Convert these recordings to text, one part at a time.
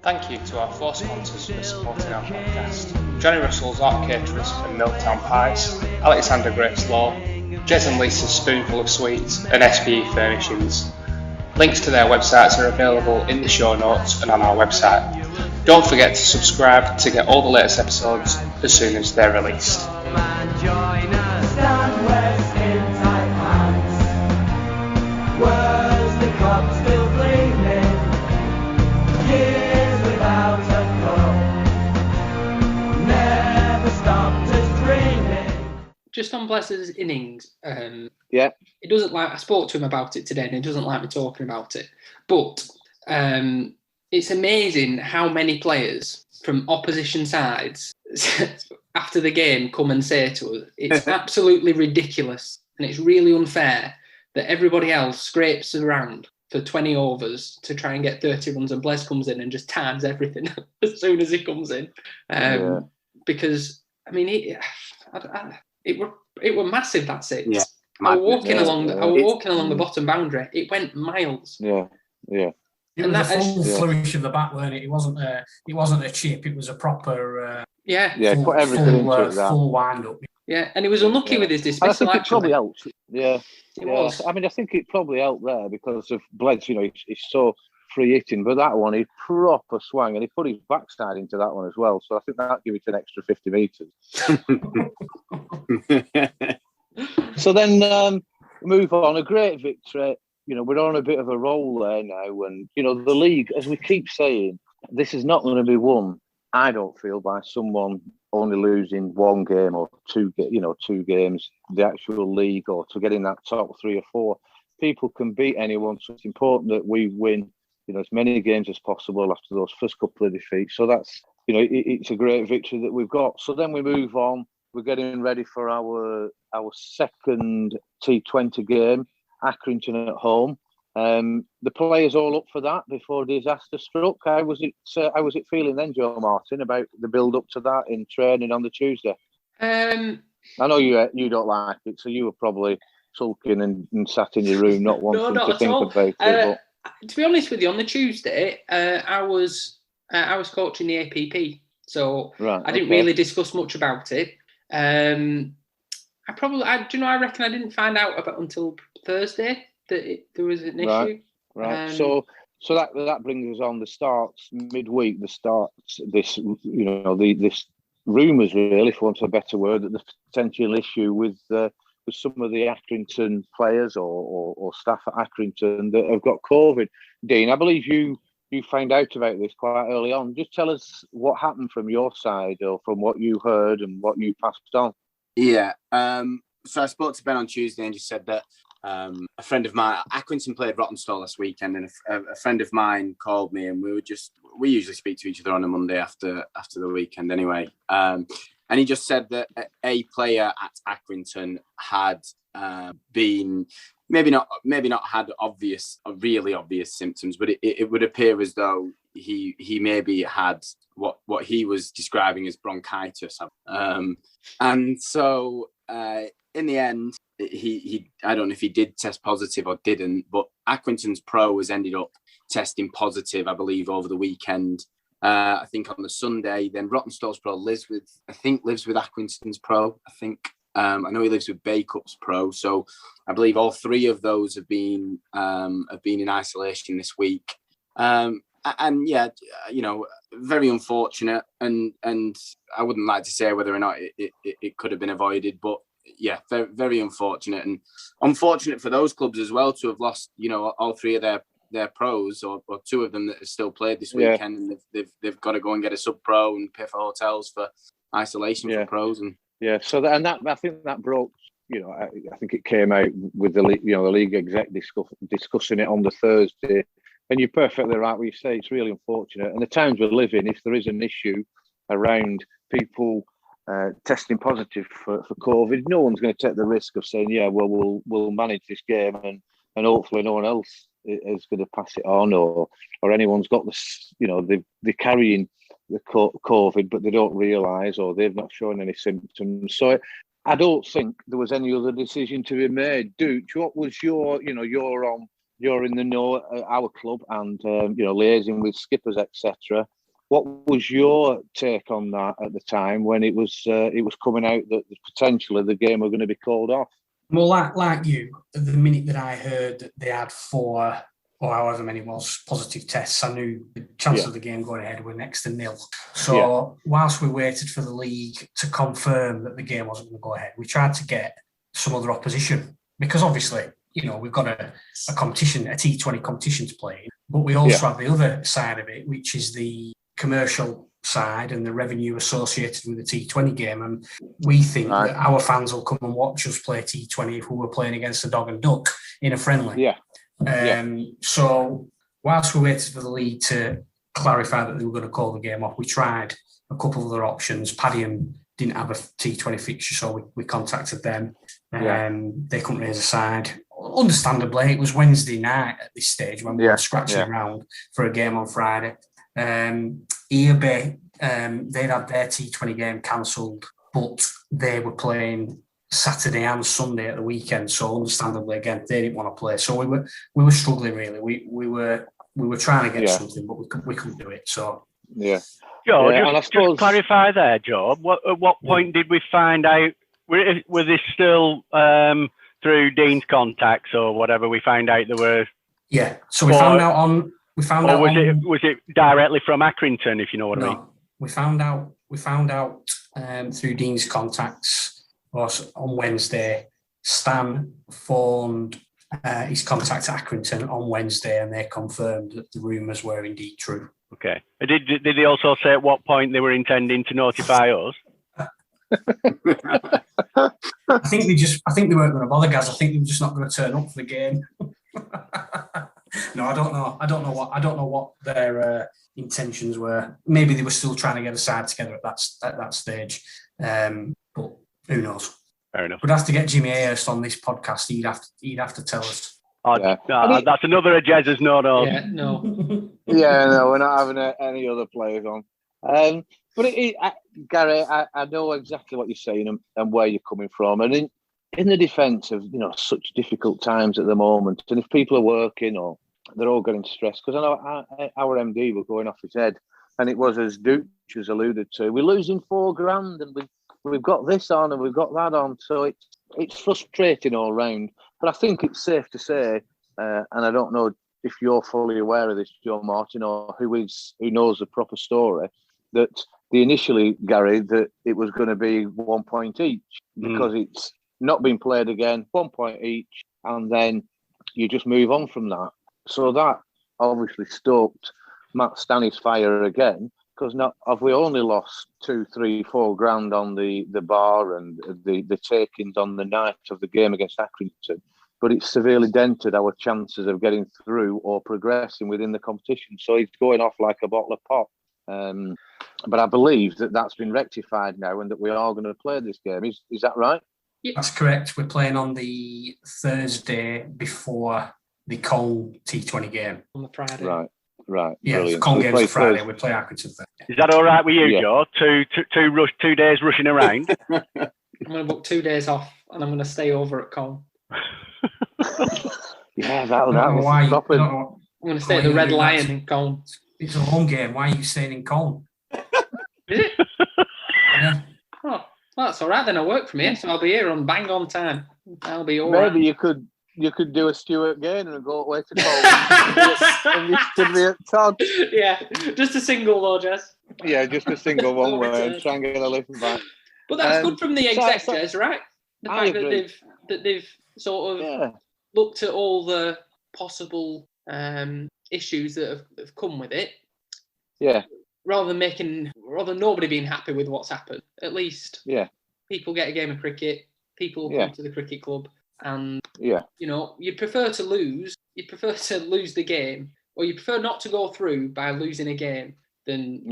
Thank you to our 4 sponsors for supporting our podcast: Johnny Russell's Art Caterers and Milltown Pies, Alexander Grace Law, Jez and Lisa's Spoonful of Sweets, and SPE Furnishings. Links to their websites are available in the show notes and on our website. Don't forget to subscribe to get all the latest episodes as soon as they're released. Just on Blesser's innings, yeah, it doesn't like. I spoke to him about it today, and he doesn't like me talking about it. But it's amazing how many players from opposition sides after the game come and say to us, "It's absolutely ridiculous, and it's really unfair that everybody else scrapes around for 20 overs to try and get 30 runs, and Bless comes in and just times everything as soon as he comes in." Because I mean, it were massive, that six. Yeah. I was walking along the bottom boundary. It went miles. Yeah. It was a full flourish of the bat, weren't it? It wasn't a chip. It was a proper put everything into it. Full wind up. Yeah, and he was unlucky with his dismissal. I think it probably helped. Yeah, it was. I mean, I think it probably helped there because of Bled's. You know, he's so free hitting, but that one he proper swung and he put his backside into that one as well. So I think that gave it an extra 50 metres. So then move on. A great victory. You know, we're on a bit of a roll there now, and you know the league, as we keep saying, this is not going to be won. I don't feel by someone only losing one game or two games, the actual league, or to get in that top 3 or 4. People can beat anyone, so it's important that we win, you know, as many games as possible after those first couple of defeats. So that's, you know, it's a great victory that we've got. So then we move on. We're getting ready for our second T20 game, Accrington at home. The players all up for that before disaster struck. How was it feeling then, Joe Martin, about the build up to that in training on the Tuesday? I know you don't like it, so you were probably sulking and sat in your room, not wanting to think about it. But... To be honest with you, on the Tuesday, I was coaching the APP, so I didn't really discuss much about it. I reckon I didn't find out about until Thursday that there was an issue. Right. So that brings us on. The starts midweek. The starts this, you know, this rumours really, for want of a better word, that the potential issue with some of the Accrington players or staff at Accrington that have got COVID. Dean, I believe you found out about this quite early on. Just tell us what happened from your side, or from what you heard and what you passed on. Yeah. So I spoke to Ben on Tuesday and just said that a friend of mine, Accrington played Rottenstall last weekend, and a friend of mine called me, and we usually speak to each other on a Monday after the weekend anyway. And he just said that a player at Accrington had been maybe not had really obvious symptoms, but it would appear as though he maybe had what he was describing as bronchitis. And so in the end, he I don't know if he did test positive or didn't, but Accrington's pro has ended up testing positive, I believe, over the weekend. I think on the Sunday. Then Rottenstall's pro lives with Accrington's pro. I think I know he lives with Bakeup's pro. So I believe all 3 of those have been in isolation this week. And yeah, you know, very unfortunate. And I wouldn't like to say whether or not it could have been avoided, but yeah, very, very unfortunate, and unfortunate for those clubs as well to have lost, you know, all 3 of their pros, or 2 of them that have still played this weekend, and they've got to go and get a sub pro and pay for hotels for isolation for pros. And so that I think that broke, you know, I think it came out with the league exec discussing it on the Thursday, and you're perfectly right when you say it's really unfortunate. And the times we live in, if there is an issue around people testing positive for COVID, no one's going to take the risk of saying, we'll manage this game, and hopefully no one else is going to pass it on, or anyone's got this, you know, they're carrying the COVID, but they don't realise, or they've not shown any symptoms. So I don't think there was any other decision to be made. Dooch, what was your on you're in the know at our club and liaising with skippers, etc. What was your take on that at the time when it was coming out that potentially the game were going to be called off? Well, like you, the minute that I heard that they had 4 or however many was positive tests, I knew the chance of the game going ahead were next to nil. So whilst we waited for the league to confirm that the game wasn't going to go ahead, we tried to get some other opposition because obviously, we've got a competition, a T20 competition to play in, but we also have the other side of it, which is the commercial side and the revenue associated with the T20 game. And we think that our fans will come and watch us play T20 if we were playing against a dog and duck in a friendly. So whilst we waited for the league to clarify that they were going to call the game off, we tried a couple of other options. Padiham didn't have a T20 fixture, so we contacted them. They couldn't raise a side. Understandably, it was Wednesday night at this stage when we were scratching around for a game on Friday. Earby, they'd had their T20 game cancelled, but they were playing Saturday and Sunday at the weekend. So understandably, again, they didn't want to play. So we were struggling really. We were trying to get something, but we couldn't do it. So Joe, just clarify there, Joe. At what point did we find out? Were this still through Dean's contacts or whatever? We found out there were. Yeah. So we found out on. Was it directly from Accrington, if you know what I mean? We found out through Dean's contacts on Wednesday. Stan phoned his contact at Accrington on Wednesday, and they confirmed that the rumours were indeed true. Okay. Did they also say at what point they were intending to notify us? I think they weren't going to bother, guys. I think they were just not going to turn up for the game. No, I don't know. I don't know what their intentions were. Maybe they were still trying to get a side together at that stage. But who knows? Fair enough. We'd have to get Jimmy Ayerst on this podcast. He'd have to tell us. That's another Jez's no. Yeah, no. We're not having any other players on. But Gary, I know exactly what you're saying and where you're coming from. And in the defence of such difficult times at the moment, and if people are working or they're all getting stressed, because I know our MD were going off his head, and it was as Dooch has alluded to, we're losing $4,000 and we've got this on and we've got that on, so it's frustrating all round. But I think it's safe to say, and I don't know if you're fully aware of this, Joe Martin, or who knows the proper story, that initially, Gary, that it was going to be 1 point each because it's not been played again, 1 point each, and then you just move on from that. So that obviously stoked Matt Stanny's fire again, because have we only lost 2, 3, 4 grand on the bar and the takings on the night of the game against Accrington, but it's severely dented our chances of getting through or progressing within the competition. So he's going off like a bottle of pop. But I believe that's been rectified now and that we are going to play this game. Is that right? Yeah, that's correct. We're playing on the Thursday before the Colne T20 game. On the Friday. Right. Yeah, brilliant. Colne game's on Friday. We play Accrington Thursday. Is that all right with you, Joe? 2 days rushing around? I'm going to book 2 days off and I'm going to stay over at Colne. That'll stop it. I'm going to stay at the Red Lion in Colne. It's a home game. Why are you staying in Colne? Is it? Yeah. Oh, well, that's all right. Then I work from here, so I'll be here on bang on time. I'll be all right. Maybe you could do a Stuart Gaynor and go away to Colne and you stood me at Todd. Yeah, just a single though, Jez. Yeah, just a single one way and try and get a lift back. But that's good from the exec, Jez, right? The fact that they've sort of looked at all the possible issues that have come with it. Yeah. Rather than nobody being happy with what's happened, at least people get a game of cricket, people come to the cricket club, and you'd prefer to lose. You'd prefer to lose the game, or you prefer not to go through by losing a game than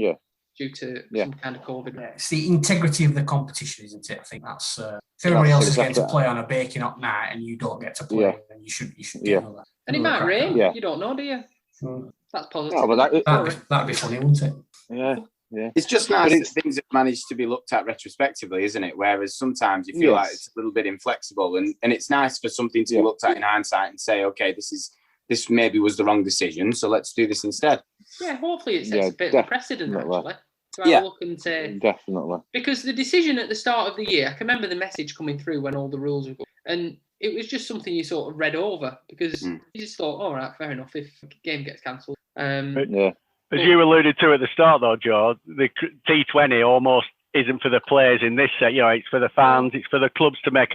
due to some kind of COVID. Yeah, it's the integrity of the competition, isn't it? I think that's if everybody else is getting to play on a baking hot night and you don't get to play, then you should get that. And it might rain. You don't know, do you? That's positive. No, but that'd be funny, wouldn't it? Yeah. It's just nice that things have managed to be looked at retrospectively, isn't it? Whereas sometimes you feel like it's a little bit inflexible, and it's nice for something to be looked at in hindsight and say, okay, this this maybe was the wrong decision, so let's do this instead. Yeah, hopefully it sets a bit of a precedent, actually. To have a look and say... Definitely. Because the decision at the start of the year, I can remember the message coming through when all the rules were... And it was just something you sort of read over, because you just thought, all right, fair enough, if the game gets cancelled. As you alluded to at the start, though, Joe, the T20 almost isn't for the players in this set. It's for the fans. It's for the clubs to make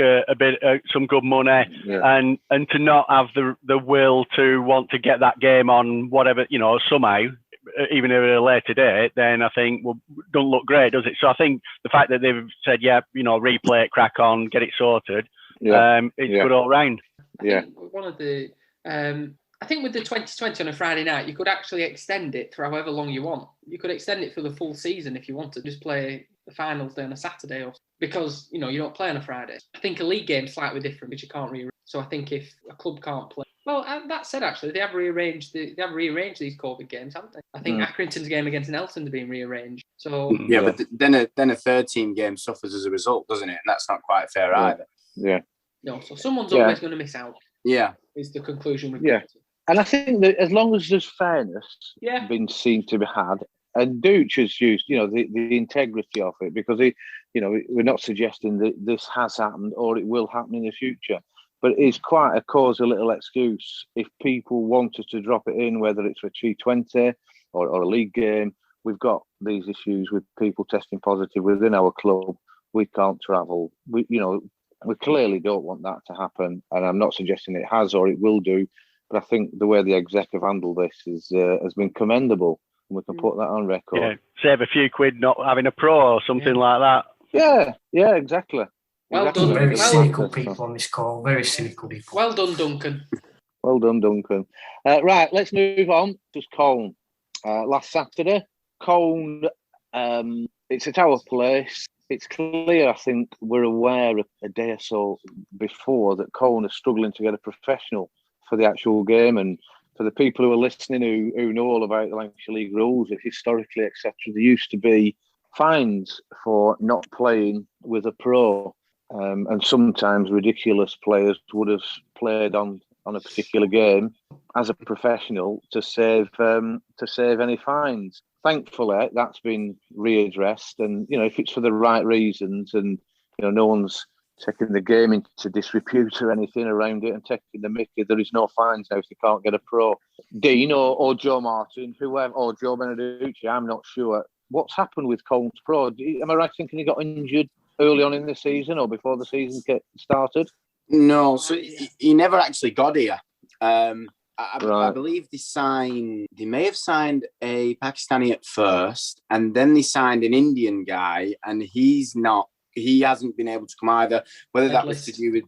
some good money, and to not have the will to want to get that game on whatever somehow, even if at a later date. Then I think don't look great, does it? So I think the fact that they've said replay it, crack on, get it sorted, it's good all round. One of the I think with the 2020 on a Friday night, you could actually extend it for however long you want. You could extend it for the full season if you want to. Just play the finals day on a Saturday, because you don't play on a Friday. I think a league game's slightly different, but you can't rearrange. So I think if a club can't play, well, that said, actually, they have rearranged these COVID games, haven't they? I think Accrington's game against Nelson's been rearranged. So but then a third team game suffers as a result, doesn't it? And that's not quite fair either. Yeah. No, so someone's always going to miss out. Yeah. Is the conclusion we've got to. And I think that as long as there's fairness been seen to be had, and Dooch has used, the integrity of it, because we're not suggesting that this has happened or it will happen in the future, but it's quite a cause a little excuse if people wanted to drop it in, whether it's for T20 or a league game. We've got these issues with people testing positive within our club. We can't travel. We clearly don't want that to happen, and I'm not suggesting it has or it will do. But I think the way the Exec have handled this has been commendable, and we can put that on record. Yeah, save a few quid not having a pro or something like that. Yeah, exactly. Well done. Very cynical people on this call. Very cynical people. Well done, Duncan. Well done, Duncan. Right, let's move on to Colne. Last Saturday, Colne, it's at our place. It's clear, I think, we're aware a day or so before that Colne are struggling to get a professional for the actual game, and for the people who are listening who know all about the Lancashire League rules, historically, etc., there used to be fines for not playing with a pro, and sometimes ridiculous players would have played on a particular game as a professional to save any fines. Thankfully, that's been readdressed, and if it's for the right reasons, and no one's taking the game into disrepute or anything around it and taking the mickey, there is no fines now if they can't get a pro. Dean or Joe Martin, whoever, or Joe Beneducci, I'm not sure. What's happened with Colne's pro? Am I right thinking he got injured early on in the season or before the season started? No, so he never actually got here. I believe they may have signed a Pakistani at first, and then they signed an Indian guy, and he hasn't been able to come either. Whether that was to do with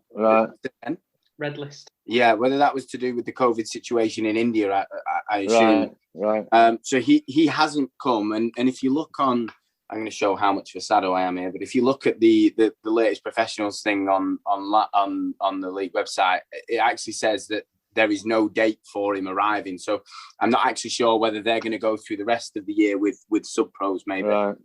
red list. Yeah, whether that was to do with the COVID situation in India, I assume. Right. So he hasn't come, and if you look on, I'm going to show how much of a shadow I am here. But if you look at the latest professionals thing on the league website, it actually says that there is no date for him arriving. So I'm not actually sure whether they're going to go through the rest of the year with sub pros, maybe. Right.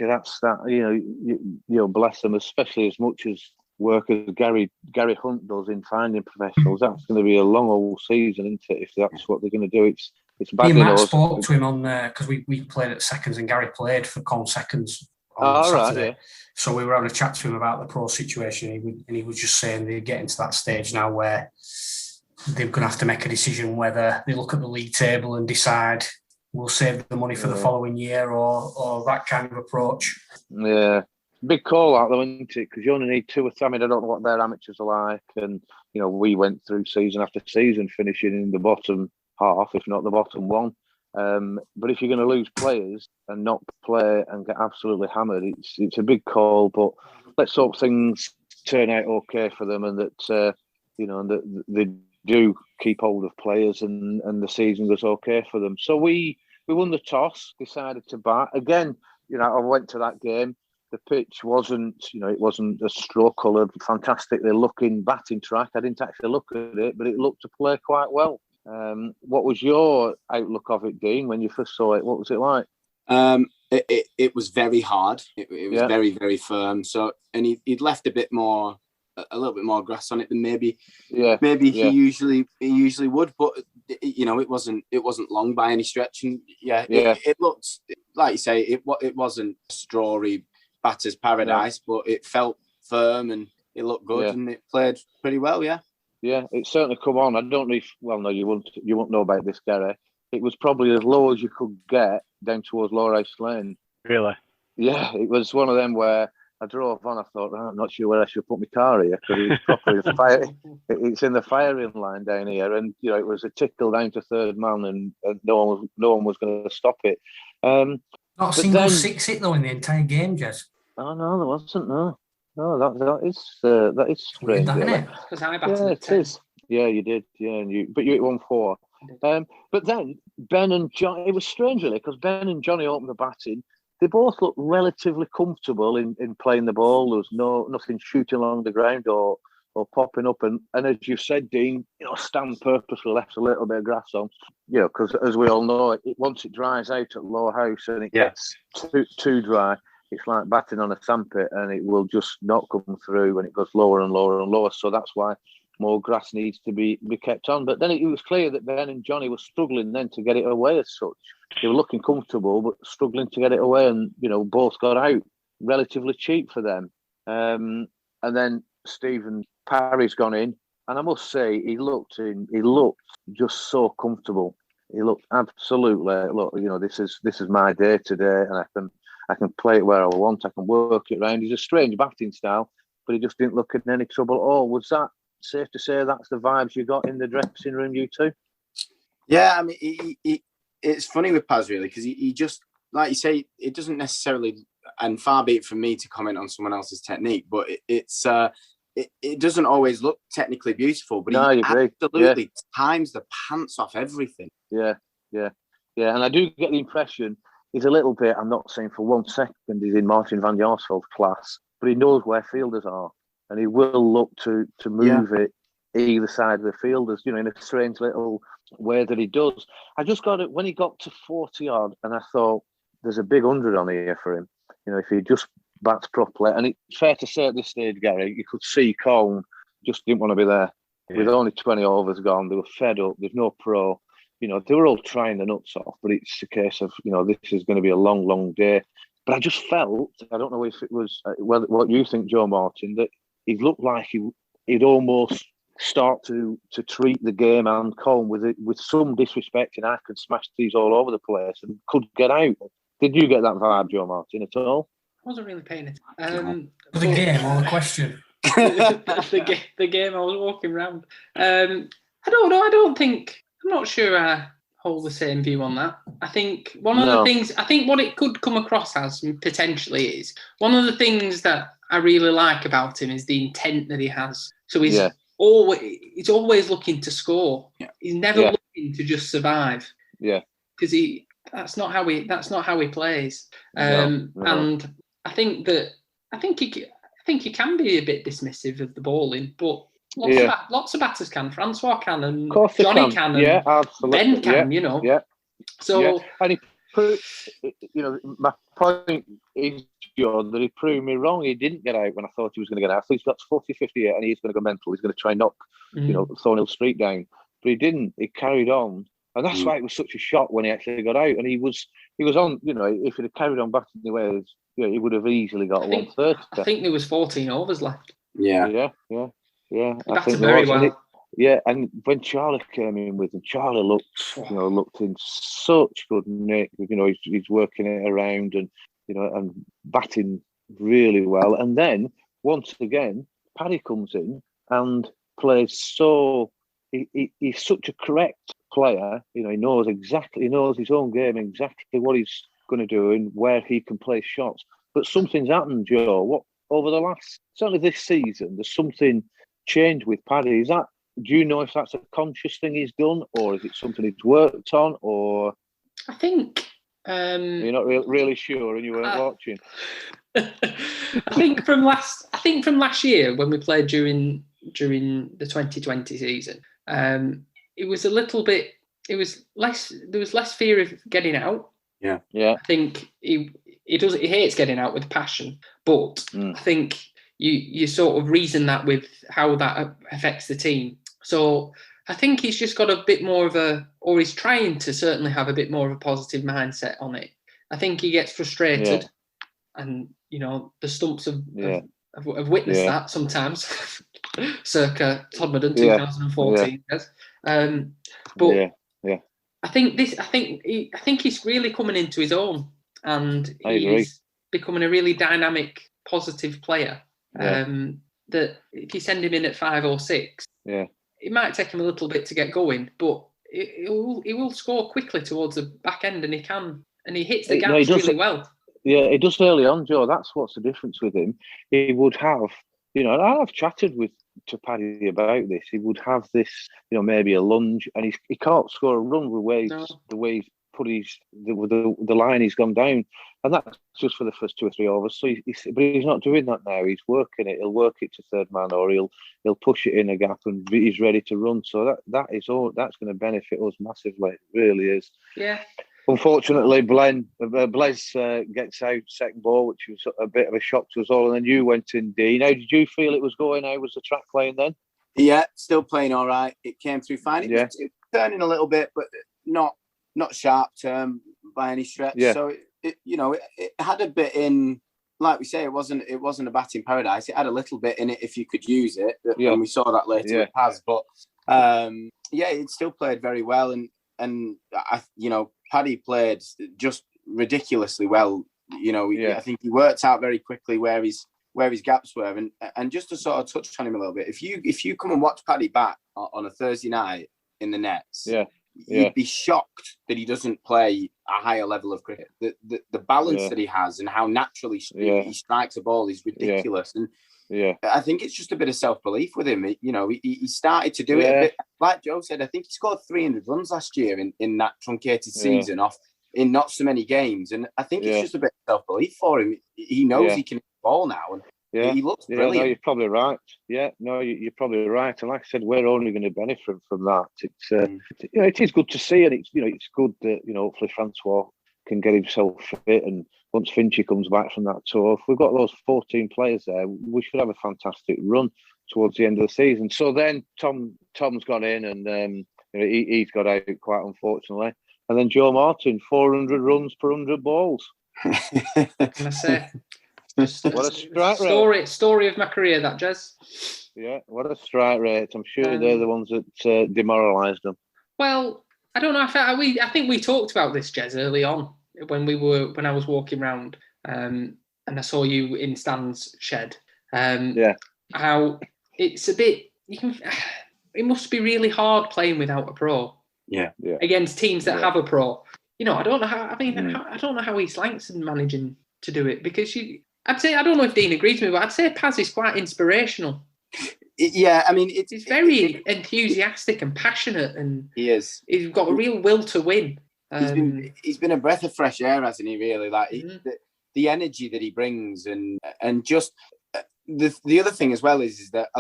That's that. Bless them, especially as much as work as Gary Hunt does in finding professionals. That's going to be a long old season, isn't it? If that's what they're going to do, it's bad. Matt spoke to him on because we played at seconds and Gary played for Colne seconds on Saturday. Right, yeah. So we were having a chat to him about the pro situation, and he was just saying they're getting to that stage now where they're going to have to make a decision whether they look at the league table and decide we'll save the money for the following year or that kind of approach. Yeah. Big call out though, isn't it? Because you only need two or three. I mean, I don't know what their amateurs are like. And, we went through season after season finishing in the bottom half, if not the bottom one. But if you're going to lose players and not play and get absolutely hammered, it's a big call. But let's hope things turn out okay for them, and that, and that they do keep hold of players and the season goes okay for them. So we won the toss, decided to bat. Again, I went to that game. The pitch wasn't, it wasn't a straw-coloured, fantastically looking batting track. I didn't actually look at it, but it looked to play quite well. What was your outlook of it, Dean, when you first saw it? What was it like? It was very hard. It was very, very firm. So, and he'd left a bit more a little bit more grass on it than maybe Yeah. he usually would. But it wasn't long by any stretch, and it looked like you say it wasn't strawy batter's paradise, but it felt firm and it looked good and it played pretty well. Yeah, it certainly come on. I don't know if you won't know about this, Gary. It was probably as low as you could get down towards Lowerhouse Lane. Really? Yeah, it was one of them where I drove on. I thought, I'm not sure where I should put my car here because it's properly it's in the firing line down here, and it was a tickle down to third man, and no one was going to stop it. Not a single six hit though in the entire game, Jez. Oh no, there wasn't. No, that is strange, isn't it? Because I batted it is. Yeah, you did. Yeah, but you hit 1-4. But then Ben and John, it was strange really because Ben and Johnny opened the batting. They both looked relatively comfortable in playing the ball. There was nothing shooting along the ground or popping up. And as you said, Dean, Stan purposely left a little bit of grass on, because as we all know, once it dries out at Lowerhouse and it gets too dry, it's like batting on a sandpit and it will just not come through and it goes lower and lower and lower. So that's why more grass needs to be kept on. But then it was clear that Ben and Johnny were struggling then to get it away as such. They were looking comfortable, but struggling to get it away. And, both got out relatively cheap for them. And then Stephen Parry's gone in. And I must say, he looked just so comfortable. He looked absolutely, this is my day today. And I can play it where I want. I can work it around. He's a strange batting style, but he just didn't look in any trouble at all. Was that safe to say that's the vibes you got in the dressing room, you two? Yeah, I mean, it's funny with Paz really because he just, like you say, it doesn't necessarily, and far be it from me to comment on someone else's technique, but it doesn't always look technically beautiful, but he absolutely times the pants off everything. Yeah. And I do get the impression he's a little bit, I'm not saying for 1 second he's in Martin van Jaarsveld's class, but he knows where fielders are. And he will look to move it either side of the fielders, in a strange little way that he does. I just got it when he got to 40 odd, and I thought there's a big 100 on here for him. If he just bats properly. And it's fair to say at this stage, Gary, you could see Colne just didn't want to be there. Yeah. With only 20 overs gone, they were fed up. There's no pro. They were all trying the nuts off, but it's a case of, this is going to be a long, long day. But I just felt, I don't know if it was, what you think, Joe Martin, that he looked like he'd almost start to treat the game and Colne with some disrespect, and I could smash these all over the place and could get out. Did you get that vibe, Joe Martin, at all? I wasn't really paying attention. The game or the question? the game I was walking around. I don't know. I'm not sure I hold the same view on that. I think one of the things, what it could come across as potentially is, one of the things that I really like about him is the intent that he has. So he's always looking to score. Yeah. He's never looking to just survive. Yeah. Because that's not how he plays. No. And I think he can be a bit dismissive of the bowling, but lots of batters can. Francois can, and Johnny can, and Ben can. Yeah. So and he proved, my point is, Joe, that he proved me wrong. He didn't get out when I thought he was going to get out. I thought he's got 40, 58, and he's going to go mental. He's going to try and knock, Thornhill Street down, but he didn't. He carried on. And that's why it was such a shock when he actually got out. And he was on, if he'd have carried on batting the way he would have easily got 130. I think there was 14 overs left. Yeah. He batted very well. And when Charlie came in with him, Charlie looked in such good nick. He's working it around and batting really well. And then once again, Paddy comes in and plays so. He's such a correct player. He knows his own game, exactly what he's going to do and where he can place shots. But something's happened, Joe. What over the last, certainly this season, there's something changed with Paddy. Do you know if that's a conscious thing he's done, or is it something he's worked on, or? I think you're not really sure, and you weren't watching. I think from last year when we played during the 2020 season. It was a little bit. There was less fear of getting out. Yeah. I think he hates getting out with passion, but I think you sort of reason that with how that affects the team. So I think he's just got a bit more of or he's trying to certainly have a bit more of a positive mindset on it. I think he gets frustrated, and the Stumps have witnessed that sometimes, circa Todmorden 2014. But I think he's really coming into his own, and he's becoming a really dynamic, positive player. That if you send him in at 5 or 6, it might take him a little bit to get going, but he will score quickly towards the back end, and he hits the gaps really well. Yeah, he does early on, Joe. That's what's the difference with him. He would have, and I've chatted to Paddy about this. He would have this, maybe a lunge, and he can't score a run the way he's put the line he's gone down, and that's just for the first 2 or 3 overs. So but he's not doing that now. He's working it. He'll work it to third man, or he'll push it in a gap, and he's ready to run. So that's going to benefit us massively. It really is. Yeah. Unfortunately, Blaise gets out second ball, which was a bit of a shock to us all. And then you went in, Dean. How did you feel it was going? How was the track playing then? Yeah, still playing all right. It came through fine. It was turning a little bit, but not sharp turn by any stretch. Yeah. So it had a bit in, like we say, it wasn't a batting paradise. It had a little bit in it if you could use it. Yeah. And we saw that later with Paz. But it still played very well, and Paddy played just ridiculously well. I think he worked out very quickly where his gaps were, and just to sort of touch on him a little bit. If you come and watch Paddy bat on a Thursday night in the nets, you'd be shocked that he doesn't play a higher level of cricket. The balance that he has and how naturally he strikes a ball is ridiculous. And I think it's just a bit of self-belief with him. He started to do it a bit. Like Joe said, I think he scored 300 runs last year in that truncated season off in not so many games. And I think it's just a bit of self-belief for him. He knows he can hit the ball now, and he looks brilliant. No, you're probably right. Yeah, no, you're probably right. And like I said, we're only going to benefit from that. It's it is good to see, and it's good that hopefully Francois can get himself fit, and once Finchy comes back from that tour, if we've got those 14 players there, we should have a fantastic run towards the end of the season. So then Tom's gone in, and he's got out quite unfortunately, and then Joe Martin, 400 runs per 100 balls. What can I say? What a strike rate! Story of my career, that, Jez. Yeah, what a strike rate! I'm sure they're the ones that demoralised them. Well, I don't know. I think we talked about this, Jez, early on when I was walking around, and I saw you in Stan's shed. How it's a bit. It must be really hard playing without a pro. Yeah. Against teams that have a pro. I don't know how. I don't know how East Lancs are managing to do it, because I'd say, I don't know if Dean agrees with me, but I'd say Paz is quite inspirational. Yeah, I mean, he's very enthusiastic and passionate, and he is. He's got a real will to win. He's been a breath of fresh air, hasn't he? Really, like the energy that he brings, and just the other thing as well is that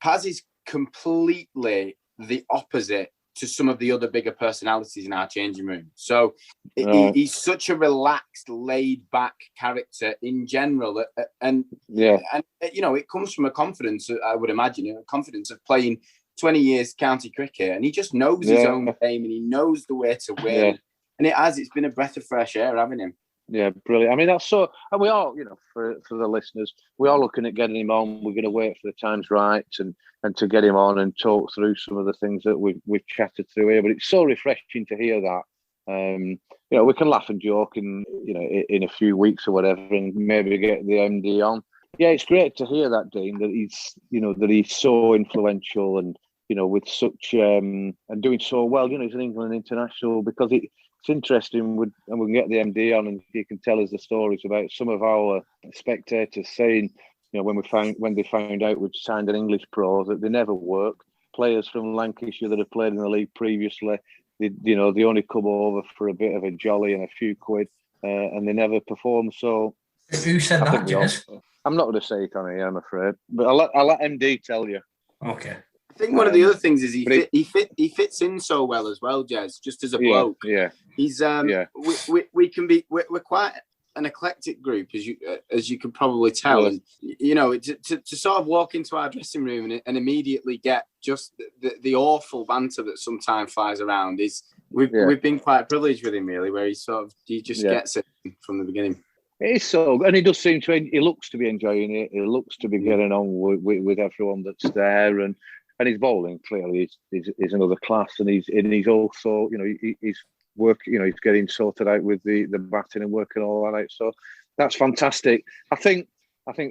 Paz is completely the opposite to some of the other bigger personalities in our changing room. So he's such a relaxed, laid-back character in general, and it comes from a confidence. I would imagine a confidence of playing 20 years county cricket, and he just knows his own game, and he knows the way to win. And it's been a breath of fresh air having him. Yeah, brilliant. I mean, that's so, and we all, for the listeners, we are looking at getting him on. We're going to wait for the time's right and to get him on and talk through some of the things that we've chatted through here. But it's so refreshing to hear that. We can laugh and joke in a few weeks or whatever, and maybe get the MD on. Yeah, it's great to hear that, Dean, that he's so influential and with such and doing so well. He's an England international, because it's interesting, and we can get the MD on, and he can tell us the stories about some of our spectators saying, when they found out we'd signed an English pro, that they never work. Players from Lancashire that have played in the league previously, they only come over for a bit of a jolly and a few quid, and they never perform. So who said that, Jess? I'm not going to say it on here, I'm afraid, but I'll let MD tell you. Okay. I think one of the other things is he fits in so well as well, Jez, just as a bloke. Yeah. He's we can be we're quite an eclectic group, as you could probably tell. Yeah. And you know, to sort of walk into our dressing room and immediately get just the awful banter that sometimes flies around is we've been quite privileged with him, really, where he just gets it from the beginning. It is so, and he does seem to. He looks to be enjoying it. He looks to be getting on with everyone that's there, and his bowling clearly is another class, and he's also, you know, he's working. You know, he's getting sorted out with the batting and working all that out. So that's fantastic. I think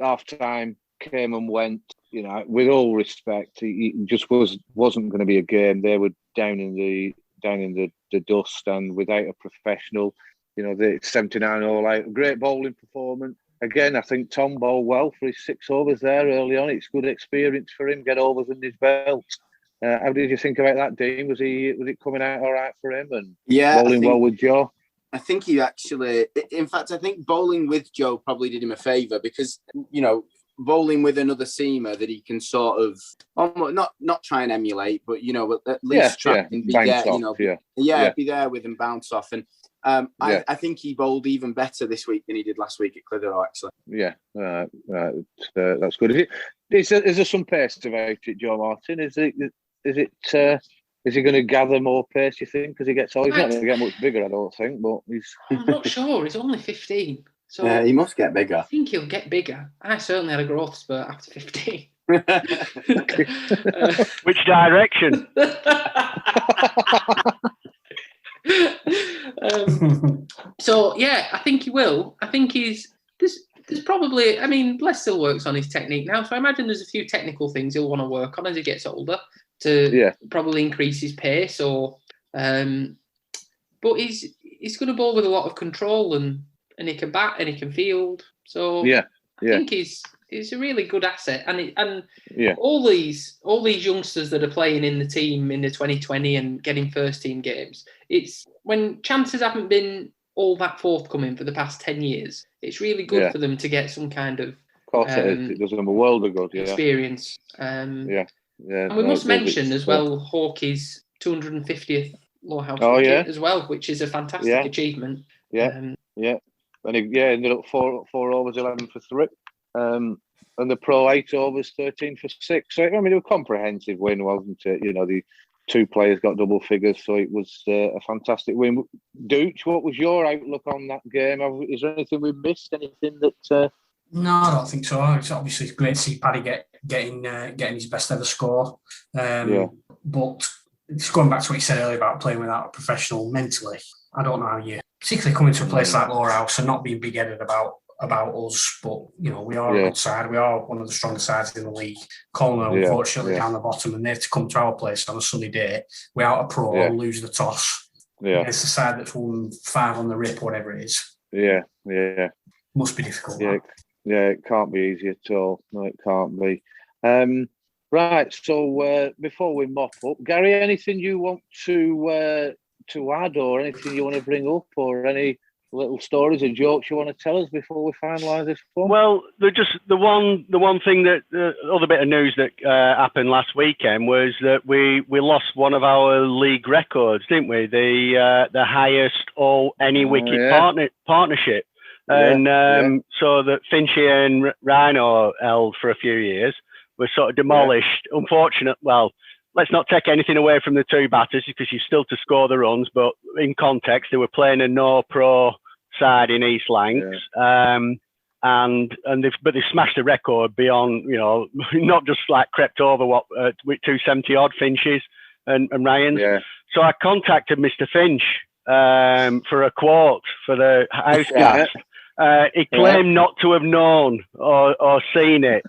half time came and went. You know, with all respect, he just wasn't going to be a game. They were down in the dust, and without a professional. You know, the 79 all out, great bowling performance. Again, I think Tom bowled well for his 6 overs there early on. It's good experience for him, get overs in his belt. How did you think about that, Dean? Was it coming out all right for him and bowling well with Joe? I think he actually, in fact, I think bowling with Joe probably did him a favour because, you know, bowling with another seamer that he can sort of not try and emulate, but, you know, at least try and be there, you know, be there with and bounce off. And I think he bowled even better this week than he did last week at Clitheroe, actually. Yeah, that's good. Is there some pace about it, Joe Martin? Is he going to gather more pace, you think? Because he's not going to get much bigger, I don't think. But I'm not sure. He's only 15. So yeah, he must get bigger. I think he'll get bigger. I certainly had a growth spurt after 15. Which direction? So yeah, I think he will. I think there's probably, I mean, Les still works on his technique now, so I imagine there's a few technical things he'll want to work on as he gets older to probably increase his pace or but he's going to bowl with a lot of control and he can bat and he can field, so I think he's a really good asset, and all these youngsters that are playing in the team in the 2020 and getting first team games, it's when chances haven't been all that forthcoming for the past 10 years. It's really good for them to get some kind of it does them a world of good experience. And we must mention as well Hawkey's 250th Lowerhouse wicket as well, which is a fantastic achievement. And he ended up 4 overs 11 for 3. And the pro 8 overs 13 for 6. So I mean, it was a comprehensive win, wasn't it? You know, the 2 players got double figures, so it was a fantastic win. Dooch, what was your outlook on that game? Is there anything we missed? Anything that? No, I don't think so. It's obviously great to see Paddy getting his best ever score. But just going back to what you said earlier about playing without a professional mentally, I don't know how you, particularly coming to a place like Lowerhouse and not being big-headed about us, but you know, we are a good side. We are one of the strongest sides in the league. Colne, unfortunately, down the bottom, and they have to come to our place on a sunny day without a pro, lose the toss. It's the side that's won 5 on the rip, whatever it is. Must be difficult. It can't be easy at all. No, it can't be. Right. So before we mop up, Gary, anything you want to add, or anything you want to bring up, or any little stories or jokes you want to tell us before we finalise this one? Well, the one thing that other bit of news that happened last weekend was that we lost one of our league records, didn't we? The highest any wicket partnership, and so that Finchy and Rhino held for a few years was sort of demolished. Unfortunate. Well, let's not take anything away from the 2 batters because you're still to score the runs, but in context, they were playing a no pro side in East Lancs, and they smashed the record beyond, you know, not just like crept over with 270 odd Finches and Ryans. So I contacted Mr. Finch for a quote for the Housecast. He claimed not to have known or seen it.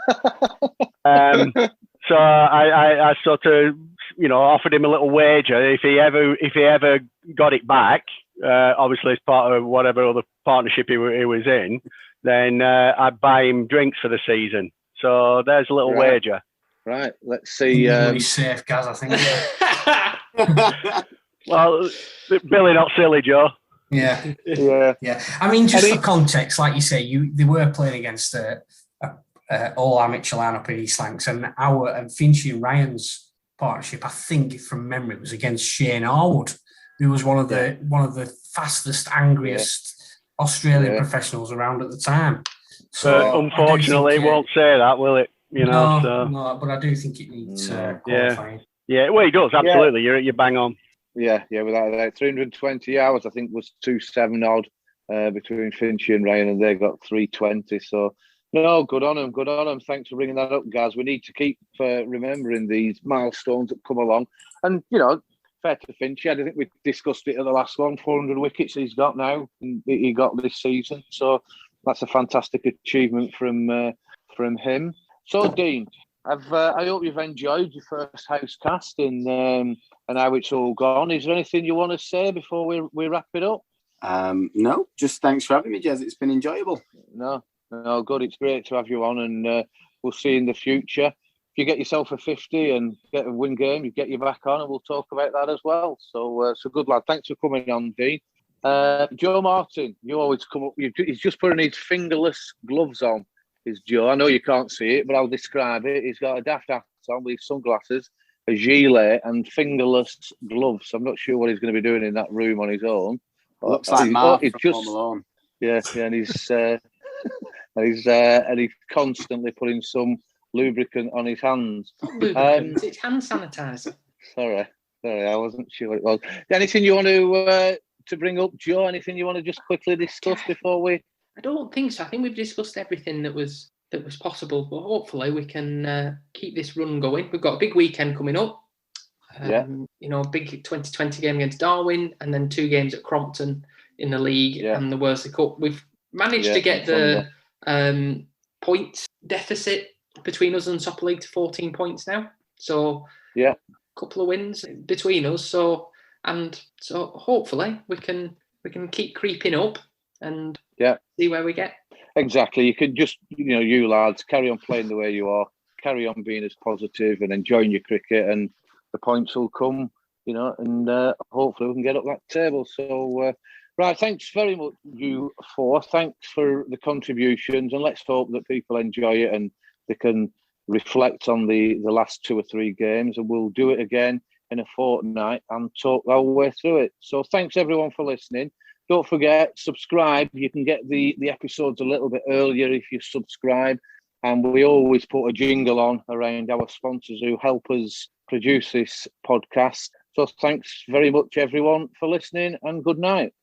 So I sort of, you know, offered him a little wager if he ever got it back. Obviously, as part of whatever other partnership he was in, then I'd buy him drinks for the season. So there's a little wager. Right, let's see. He's safe, Gaz, I think. Well, Billy, not silly, Joe. Yeah. I mean, just for context, like you say, they were playing against all amateur lineup in East Lancs, and Finchy and Ryan's partnership, I think from memory, was against Shane Harwood, who was one of the fastest, angriest Australian professionals around at the time. So unfortunately, it won't say that, will it? No, but I do think it needs qualifying. Yeah, well, it does, absolutely. You're bang on. Yeah, without that. 320 hours, I think, was 2.7 odd between Finchy and Ryan, and they got 320. So, no, good on them. Thanks for bringing that up, guys. We need to keep remembering these milestones that come along. And, fair to Finchy, I think we discussed it at the last one, 400 wickets he's got now, and he got this season. So, that's a fantastic achievement from him. So, Dean, I hope you've enjoyed your first Housecast and how it's all gone. Is there anything you want to say before we wrap it up? No, just thanks for having me, Jez. It's been enjoyable. No, good. It's great to have you on, and we'll see you in the future. If you get yourself a 50 and get a win game, you get you back on, and we'll talk about that as well. So good lad. Thanks for coming on, Dean. Joe Martin, you always come up. He's just putting his fingerless gloves on. Is Joe? I know you can't see it, but I'll describe it. He's got a daft hat on with his sunglasses, a gilet, and fingerless gloves. I'm not sure what he's going to be doing in that room on his own. Looks like Mark from Home Alone. Yeah, and he's constantly putting some lubricant on his hands. It's hand sanitizer. Sorry, I wasn't sure it was. Anything you want to bring up, Joe? Anything you want to just quickly discuss before we? I don't think so. I think we've discussed everything that was possible, but hopefully we can keep this run going. We've got a big weekend coming up. Big 2020 game against Darwin, and then 2 games at Crompton in the league and the Worsley Cup. We've managed to get the point deficit between us and Super League to 14 points now. So a couple of wins between us. So hopefully we can keep creeping up and see where we get. Exactly. You could just, you lads, carry on playing the way you are, carry on being as positive and enjoying your cricket, and the points will come, and hopefully we can get up that table. So, right, thanks very much, you four. Thanks for the contributions, and let's hope that people enjoy it and they can reflect on the last 2 or 3 games, and we'll do it again in a fortnight and talk our way through it. So thanks everyone for listening. Don't forget, subscribe. You can get the episodes a little bit earlier if you subscribe. And we always put a jingle on around our sponsors who help us produce this podcast. So thanks very much, everyone, for listening, and good night.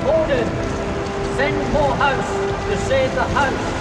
Order! Send more house to save the house!